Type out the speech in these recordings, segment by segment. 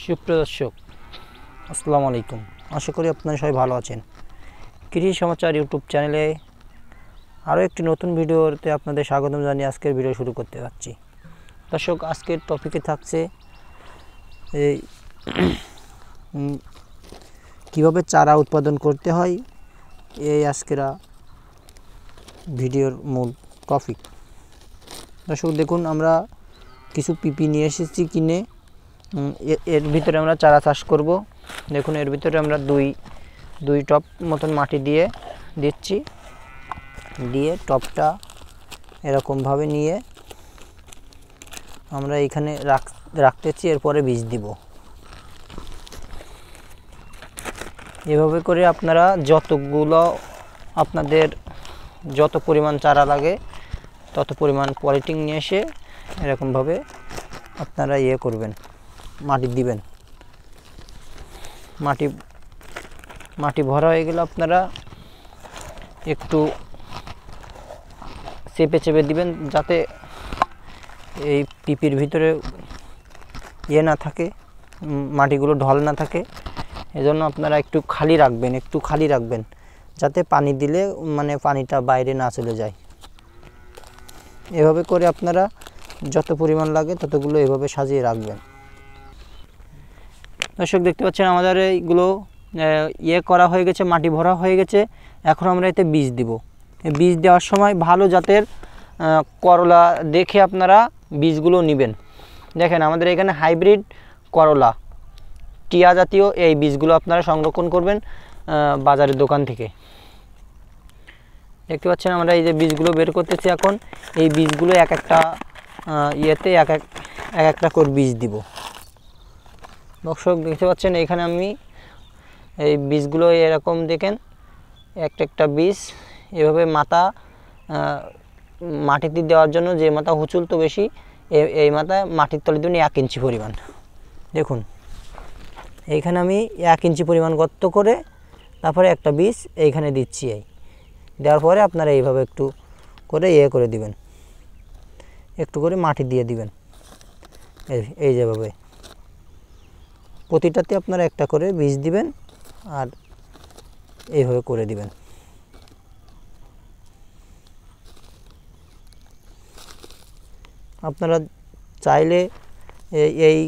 সুপ্রিয় দর্শক, আসসালামু আলাইকুম। আশা করি আপনারা সবাই ভালো আছেন। কৃষি সমাচার ইউটিউব চ্যানেলে আরও একটি নতুন ভিডিওতে আপনাদের স্বাগতম জানিয়ে আজকের ভিডিও শুরু করতে যাচ্ছি। দর্শক, আজকের টপিকে থাকছে এই কীভাবে চারা উৎপাদন করতে হয়, এই আজকের ভিডিওর মূল টপিক। দর্শক দেখুন, আমরা কিছু পিপি নিয়ে এসেছি কিনে, এর ভিতরে আমরা চারা চাষ করব। দেখুন, এর ভিতরে আমরা দুই টপ মতন মাটি দিচ্ছি। দিয়ে টপটা এরকমভাবে নিয়ে আমরা এইখানে রাখতেছি, এরপরে বীজ দিব। এভাবে করে আপনারা আপনাদের যত পরিমাণ চারা লাগে তত পরিমাণ পলিথিন নিয়ে এসে এরকমভাবে আপনারা করবেন, মাটি দিবেন। মাটি ভরা হয়ে গেলে আপনারা একটু চেপে দিবেন, যাতে এই পিপির ভিতরে না থাকে, মাটিগুলো ঢল না থাকে। এজন্য আপনারা একটু খালি রাখবেন, যাতে পানি দিলে পানিটা বাইরে না চলে যায়। এভাবে করে আপনারা যত পরিমাণ লাগে ততগুলো এভাবে সাজিয়ে রাখবেন। দর্শক দেখতে পাচ্ছেন, আমাদের এইগুলো করা হয়ে গেছে, মাটি ভরা হয়ে গেছে। এখন আমরা এতে বীজ দিব। বীজ দেওয়ার সময় ভালো জাতের করলা দেখে আপনারা বীজগুলো নেবেন। দেখেন, আমাদের এখানে হাইব্রিড করলা, টিয়া জাতীয় এই বীজগুলো আপনারা সংরক্ষণ করবেন বাজারের দোকান থেকে। দেখতে পাচ্ছেন, আমরা এই যে বীজগুলো বের করতেছি। এখন এই বীজগুলো এক একটা এক একটা করে বীজ দিব। দর্শক দেখতে পাচ্ছেন, এখানে আমি এই বীজগুলো এরকম দেখেন, একটা বীজ এভাবে মাটিতে দেওয়ার জন্য, যে মাথা হুচুল তো বেশি, এই মাথা মাটির তলে দিন 1 ইঞ্চি পরিমাণ। দেখুন, এইখানে আমি 1 ইঞ্চি পরিমাণ গর্ত করে তারপরে একটা বীজ এইখানে দিচ্ছি। দেওয়ার পরে আপনারা এইভাবে একটু করে করে দিবেন, একটু করে মাটি দিয়ে দিবেন। এই যেভাবে প্রতিটাতে আপনারা একটা করে বীজ দিবেন আর এইভাবে করে দিবেন। আপনারা চাইলে এই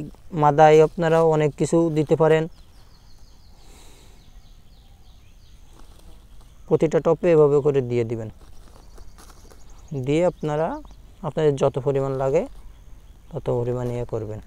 মাদায় আপনারা অনেক কিছু দিতে পারেন। প্রতিটা টপে এভাবে করে দিয়ে দিবেন। দিয়ে আপনারা আপনাদের যত পরিমাণ লাগে তত পরিমাণ করবেন।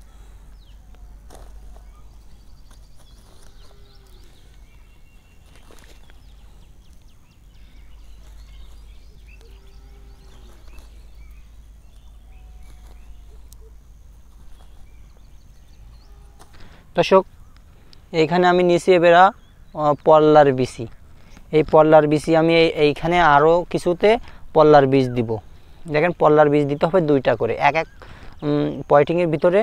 দর্শক, এইখানে আমি নিচে বেড়া পল্লার বিচি। এই পল্লার বিচি আমি এইখানে আরও কিছুতে পল্লার বীজ দিব। দেখেন, পল্লার বীজ দিতে হবে 2টা করে, এক পলিথিনের ভিতরে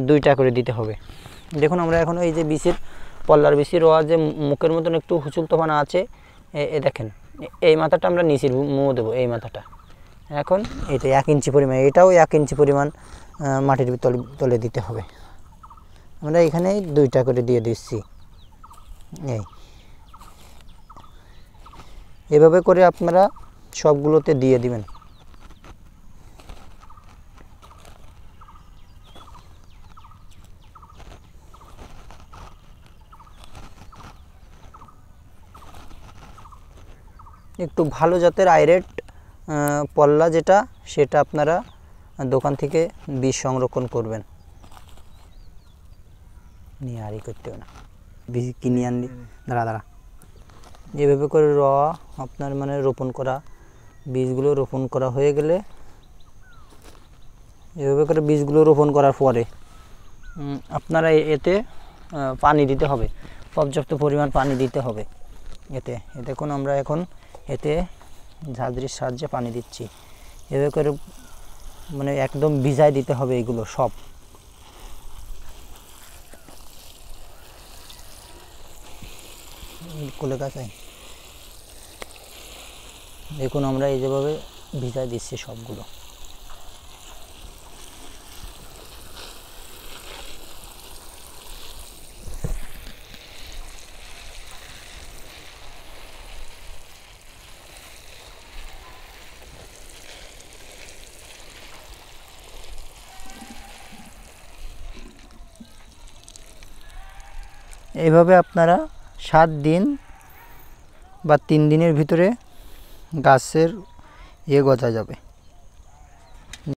2টা করে দিতে হবে। দেখুন, আমরা এখন এই যে পল্লার বিচির রোয়া যে মুখের মতন একটু হুচুল তোফানা আছে, দেখেন এই মাথাটা আমরা নিচের মুখ দেবো। এই মাথাটা এখন এটা 1 ইঞ্চি পরিমাণ, এটাও 1 ইঞ্চি পরিমাণ মাটির তলে দিতে হবে। আমরা এখানে 2টা করে দিয়ে দিচ্ছি। এভাবে করে আপনারা সবগুলোতে দিয়ে দিবেন। একটু ভালো জাতের আইরেট পল্লা সেটা আপনারা দোকান থেকে বীজ সংরক্ষণ করবেন। নিয়ে আরই করতেও না, বীজ কিনে আনলি দাঁড়া এভাবে করে আপনার রোপণ করা বীজগুলো রোপণ করা হয়ে গেলে, এভাবে করে বীজগুলো রোপণ করার পরে আপনারা এতে পানি দিতে হবে, পর্যাপ্ত পরিমাণ পানি দিতে হবে। এতে দেখুন, আমরা এখন এতে ঝাঁঝরির সাহায্যে পানি দিচ্ছি। এভাবে করে একদম ভিজায় দিতে হবে এগুলো সব। কোলে কাছে দেখুন, আমরা এই যেভাবে ভিজায় দিচ্ছি সবগুলো। এইভাবে আপনারা 7 দিন বা 3 দিনের ভিতরে গাছের গজা যাবে।